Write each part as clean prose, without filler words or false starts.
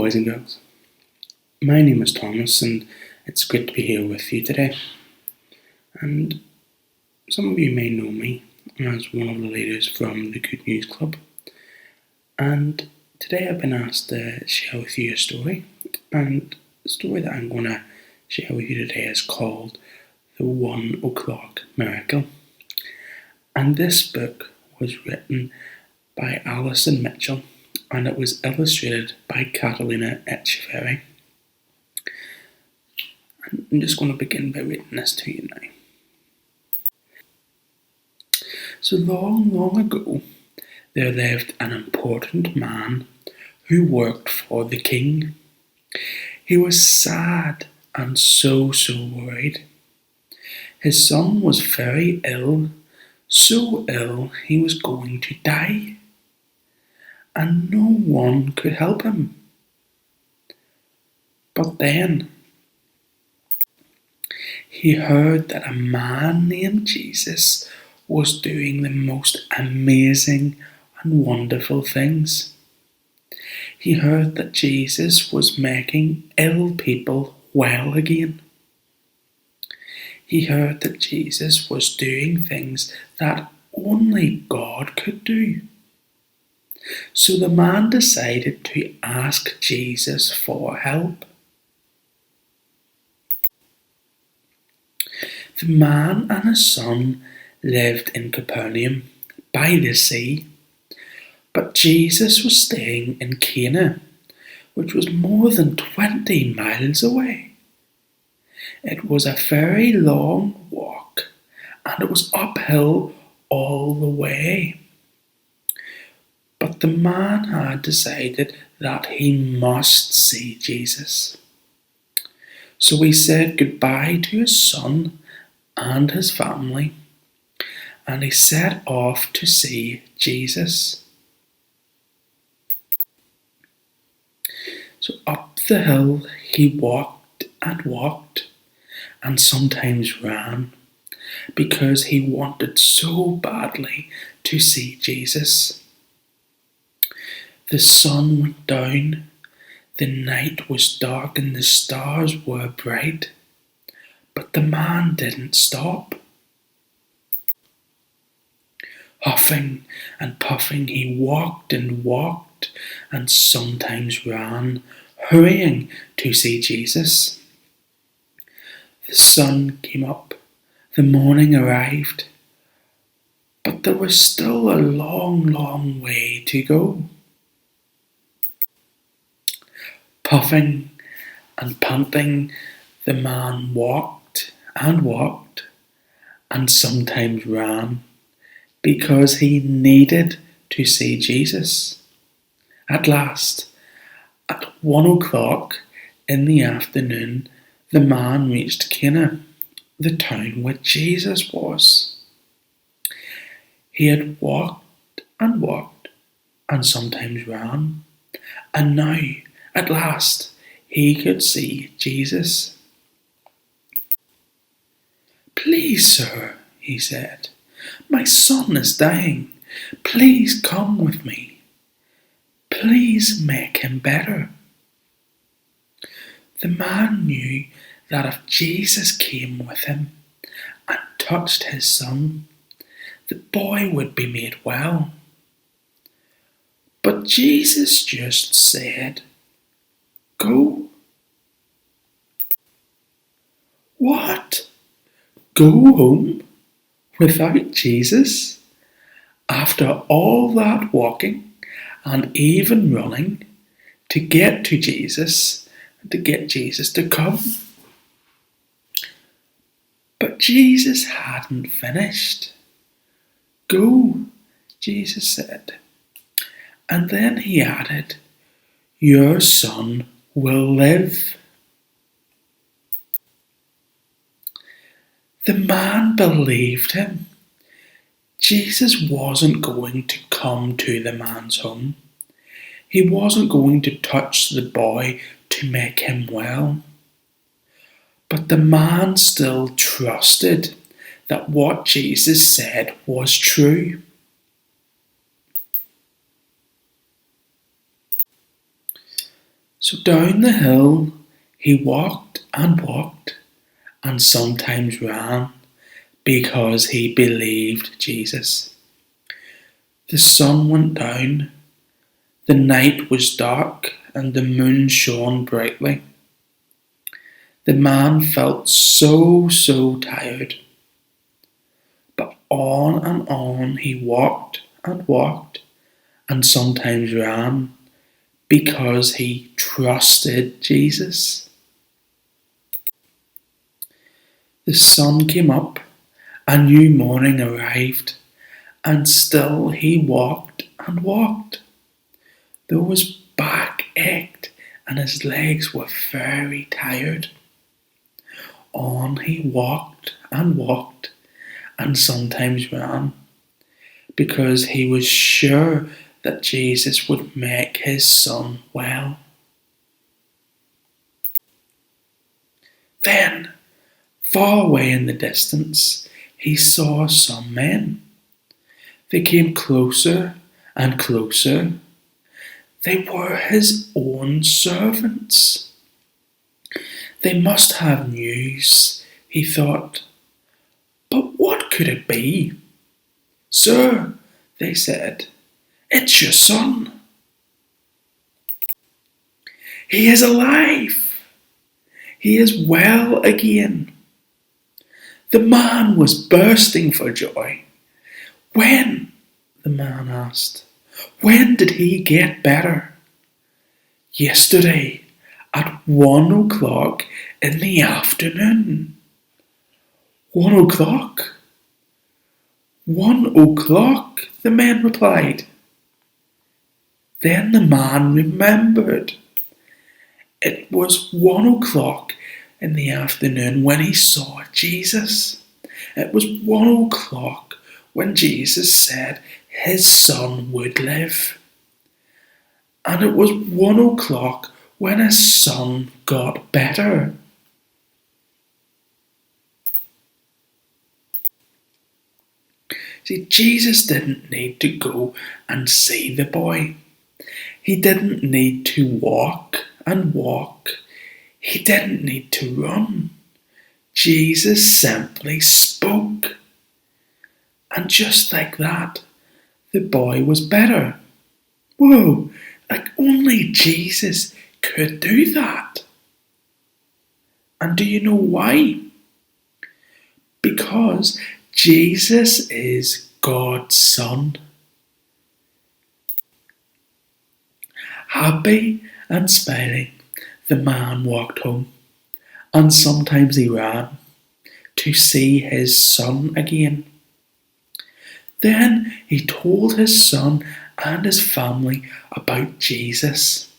boys and girls. My name is Thomas, and it's great to be here with you today. And some of you may know me as one of the leaders from the Good News Club. And today I've been asked to share with you a story. And the story that I'm going to share with you today is called The 1 O'Clock Miracle. And this book was written by Alison Mitchell, and it was illustrated by Catalina Echeverry. And I'm just going to begin by reading this to you now. So long ago, there lived an important man who worked for the king. He was sad and so worried. His son was very ill, so ill he was going to die, and no one could help him. But then he heard that a man named Jesus was doing the most amazing and wonderful things. He heard that Jesus was making ill people well again. He heard that Jesus was doing things that only God could do. So the man decided to ask Jesus for help. The man and his son lived in Capernaum by the sea, but Jesus was staying in Cana, which was more than 20 miles away. It was a very long walk, and it was uphill all the way. But the man had decided that he must see Jesus. So he said goodbye to his son and his family, and he set off to see Jesus. So up the hill he walked, and sometimes ran, because he wanted so badly to see Jesus. The sun went down, the night was dark, and the stars were bright, but the man didn't stop. Huffing and puffing, he walked, and sometimes ran, hurrying to see Jesus. The sun came up, the morning arrived, but there was still a long way to go. Puffing and panting, the man walked, and sometimes ran, because he needed to see Jesus. At last, at 1 o'clock in the afternoon, the man reached Cana, the town where Jesus was. He had walked, and sometimes ran, and now, at last, he could see Jesus. "Please, sir," he said, "my son is dying. Please come with me. Please make him better." The man knew that if Jesus came with him and touched his son, the boy would be made well. But Jesus just said, "Go." What? Go home without Jesus? After all that walking and even running to get to Jesus and to get Jesus to come? But Jesus hadn't finished. "Go," Jesus said. And then he added, "Your son will live." The man believed him. Jesus wasn't going to come to the man's home. He wasn't going to touch the boy to make him well. But the man still trusted that what Jesus said was true. So down the hill he walked and sometimes ran because he believed Jesus. The sun went down, the night was dark, and the moon shone brightly. The man felt so tired. But on he walked and sometimes ran because he trusted Jesus. The sun came up, a new morning arrived, and still he walked. Though his back ached and his legs were very tired. On he walked and sometimes ran because he was sure that Jesus would make his son well. Then, far away in the distance, he saw some men. They came closer and closer. They were his own servants. They must have news, he thought. But what could it be? Sir, they said, it's your son. He is alive. He is well again. The man was bursting for joy. When? The man asked. When did he get better? Yesterday, at 1 o'clock in the afternoon. 1 o'clock? 1 o'clock, the men replied. Then the man remembered. It was 1 o'clock in the afternoon when he saw Jesus. It was 1 o'clock when Jesus said his son would live. And it was 1 o'clock when his son got better. See, Jesus didn't need to go and see the boy. He didn't need to walk and walk. He didn't need to run. Jesus simply spoke. And just like that, the boy was better. Whoa, like only Jesus could do that. And do you know why? Because Jesus is God's Son. Happy and smiling, the man walked home, and sometimes he ran to see his son again. Then he told his son and his family about Jesus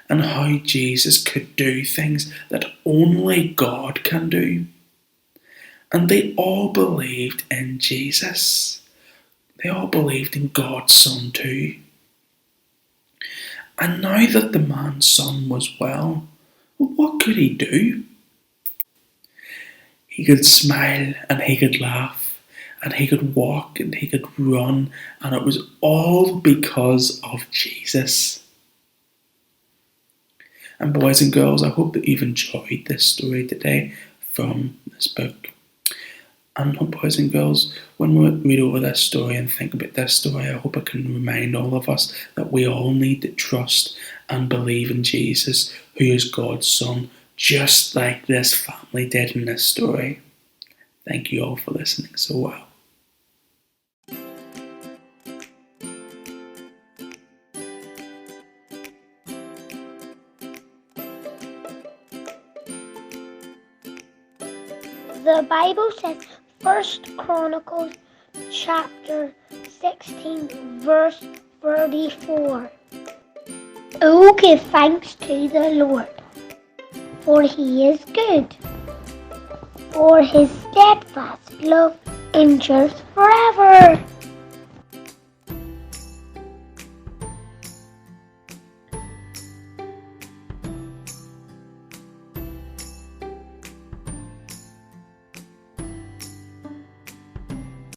and how Jesus could do things that only God can do. And they all believed in Jesus. They all believed in God's Son too. And now that the man's son was well, what could he do? He could smile and he could laugh and he could walk and he could run, and it was all because of Jesus. And boys and girls, I hope that you've enjoyed this story today from this book. And boys and girls, when we read over this story and think about this story, I hope it can remind all of us that we all need to trust and believe in Jesus, who is God's Son, just like this family did in this story. Thank you all for listening so well. The Bible says, 1 Chronicles chapter 16 verse 34. Oh, give thanks to the Lord, for he is good, for his steadfast love endures forever.